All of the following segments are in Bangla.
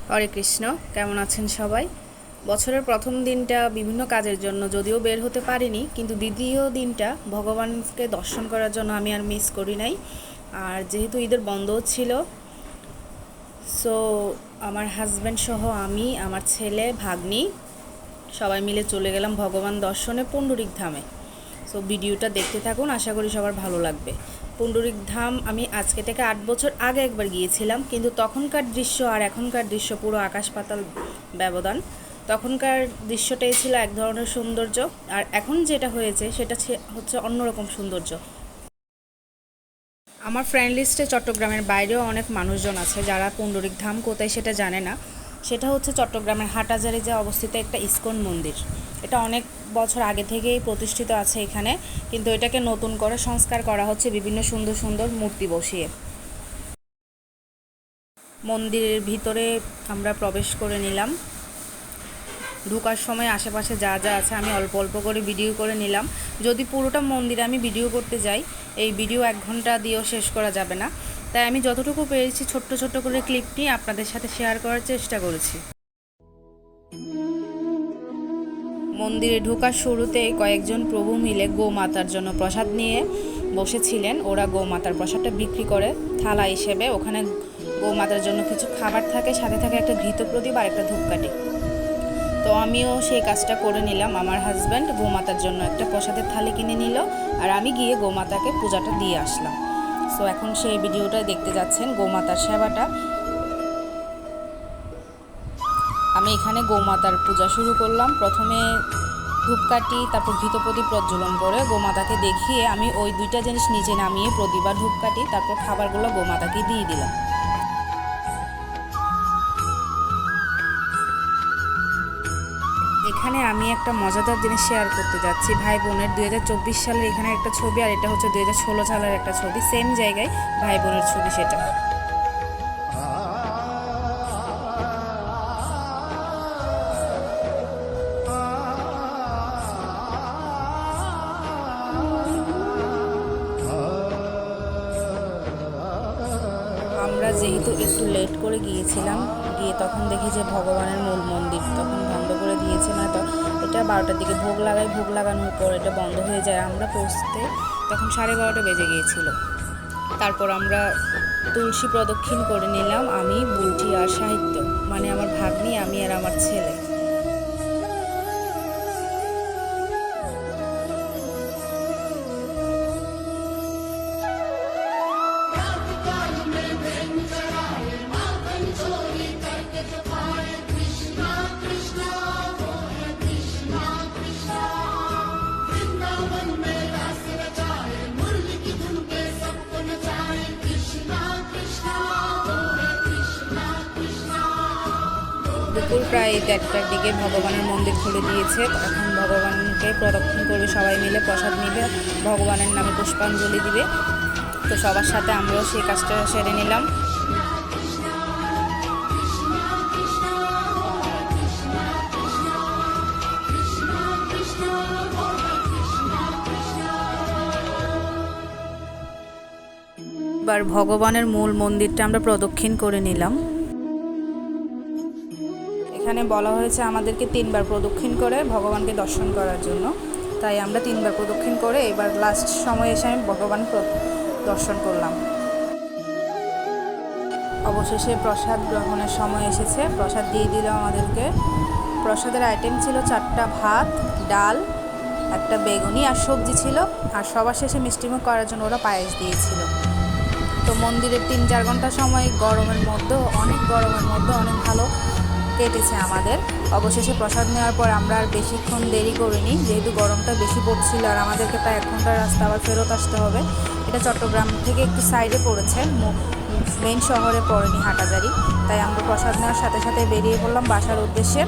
হরে কৃষ্ণ। কেমন আছেন সবাই? বছরের প্রথম দিনটা বিভিন্ন কাজের জন্য যদিও বের হতে পারিনি, কিন্তু দ্বিতীয় দিনটা ভগবানকে দর্শন করার জন্য আমি আর মিস করি নাই। আর যেহেতু ঈদের বন্ধও ছিল, সো আমার হাজব্যান্ড সহ আমি, আমার ছেলে, ভাগ্নি সবাই মিলে চলে গেলাম ভগবান দর্শনে পুণ্ডরিক ধামে। সো ভিডিওটা দেখতে থাকুন, আশা করি সবার ভালো লাগবে। পুণ্ডরিক ধাম আমি আজকে থেকে 8 বছর আগে একবার গিয়েছিলাম, কিন্তু তখনকার দৃশ্য আর এখনকার দৃশ্য পুরো আকাশ পাতাল ব্যবধান। তখনকার দৃশ্যটাই ছিল এক ধরনের সৌন্দর্য, আর এখন যেটা হয়েছে সেটা হচ্ছে অন্যরকম সৌন্দর্য। আমার ফ্রেন্ড লিস্টে চট্টগ্রামের বাইরেও অনেক মানুষজন আছে যারা পুণ্ডরিক ধাম কোথায় সেটা জানে না। সেটা হচ্ছে চট্টগ্রামের হাটহাজারীতে অবস্থিত একটা ইস্কন মন্দির। এটা অনেক বছর আগে থেকেই প্রতিষ্ঠিত আছে এখানে, কিন্তু এটাকে নতুন করে সংস্কার করা হচ্ছে বিভিন্ন সুন্দর সুন্দর মূর্তি বসিয়ে। মন্দিরের ভিতরে আমরা প্রবেশ করে নিলাম। ঢোকার সময় আশেপাশে যা যা আছে আমি অল্প অল্প করে ভিডিও করে নিলাম। যদি পুরোটা মন্দিরে আমি ভিডিও করতে যাই, এই ভিডিও 1 ঘন্টা দিয়েও শেষ করা যাবে না। তাই আমি যতটুকু পেরেছি ছোট্ট ছোট্ট করে ক্লিপ নিয়ে আপনাদের সাথে শেয়ার করার চেষ্টা করেছি। মন্দিরে ঢোকার শুরুতেই কয়েকজন প্রভু মিলে গোমাতার জন্য প্রসাদ নিয়ে বসেছিলেন। ওরা গোমাতার প্রসাদটা বিক্রি করে থালা হিসেবে। ওখানে গোমাতার জন্য কিছু খাবার থাকে, সাথে থাকে একটা ঘৃত প্রদীপ আর একটা ধূপকাঠি। তো আমিও সেই কাজটা করে নিলাম। আমার হাজব্যান্ড গোমাতার জন্য একটা প্রসাদের থালি কিনে নিল, আর আমি গিয়ে গোমাতাকে পূজাটা দিয়ে আসলাম। সো এখন সেই ভিডিওটা দেখতে যাচ্ছেন, গোমাতার সেবাটা। আমি এখানে গোমাতার পূজা শুরু করলাম। প্রথমে ধূপকাঠি, তারপর ঘৃতপ্রদীপ প্রজ্বলন করে গোমাতাকে দেখিয়ে আমি ওই 2টা জিনিস নিচে নামিয়ে প্রদীপ আর ধূপকাঠি, তারপর খাবারগুলো গোমাতাকে দিয়ে দিলাম। এখানে আমি একটা মজাদার জিনিস শেয়ার করতে যাচ্ছি ভাই বোনের। 2024 সালের এখানে একটা ছবি, আর এটা হচ্ছে 2016 সালের একটা ছবি, সেম জায়গায় ভাই বোনের ছবি সেটা। আমরা যেহেতু একটু লেট করে গিয়েছিলাম, গিয়ে তখন দেখি যে ভগবানের মূল মন্দির তখন বন্ধ করে দিয়েছে। না তো এটা 12টার দিকে ভোগ লাগাই, ভোগ লাগানোর পর এটা বন্ধ হয়ে যায়। আমরা পৌঁছতে তখন 12:30 বেজে গিয়েছিল। তারপর আমরা তুলসী প্রদক্ষিণ করে নিলাম, আমি, বুলটি আর সাহিত্য, মানে আমার ভাগ্নি, আমি আর আমার ছেলে। দুপুর প্রায় 1টার দিকে ভগবানের মন্দির খুলে দিয়েছে। এখন ভগবানকে প্রদক্ষিণ করবে সবাই মিলে, প্রসাদ নিবে, ভগবানের নামে পুষ্পাঞ্জলি দিবে। তো সবার সাথে আমরাও সেই কাজটা সেরে নিলাম। এবার ভগবানের মূল মন্দিরটা আমরা প্রদক্ষিণ করে নিলাম। এখানে বলা হয়েছে আমাদেরকে 3বার প্রদক্ষিণ করে ভগবানকে দর্শন করার জন্য, তাই আমরা 3বার প্রদক্ষিণ করে এবার লাস্ট সময় এসে আমি ভগবান দর্শন করলাম। অবশেষে প্রসাদ গ্রহণের সময় এসেছে, প্রসাদ দিয়ে দিল আমাদেরকে। প্রসাদের আইটেম ছিল 4টা ভাত, ডাল, একটা বেগুনি আর সবজি ছিল, আর সবার শেষে মিষ্টিমুখ করার জন্য ওরা পায়েস দিয়েছিল। তো মন্দিরের 3-4 ঘন্টা সময় গরমের মধ্যে, অনেক গরমের মধ্যে অনেক ভালো কেটেছে আমাদের। অবশেষে প্রসাদ নেওয়ার পর আমরা আর বেশিক্ষণ দেরি করিনি, যেহেতু গরমটা বেশি পড়ছিল আর আমাদেরকে প্রায় 1 ঘন্টার রাস্তা আবার ফেরত আসতে হবে। এটা চট্টগ্রাম থেকে একটু সাইডে পড়েছে, মেইন শহরে পড়েনি, হাটহাজারী। তাই আমরা প্রসাদ নেওয়ার সাথে সাথে বেরিয়ে পড়লাম বাসার উদ্দেশ্যে।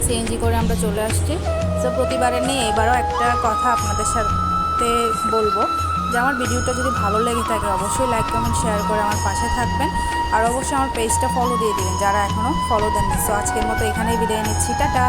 সিএনজি করে আমরা চলে আসছি। তো প্রতিবারের নিয়ে এবারও একটা কথা আপনাদের সাথে বলবো, যে আমার ভিডিওটা যদি ভালো লেগে থাকে অবশ্যই লাইক, কমেন্ট, শেয়ার করে আমার পাশে থাকবেন, আর অবশ্যই আমার পেজটা ফলো দিয়ে দিবেন যারা এখনও ফলো দেননি। সো আজকের মতো এখানেই বিদায় নিচ্ছি, টাটা।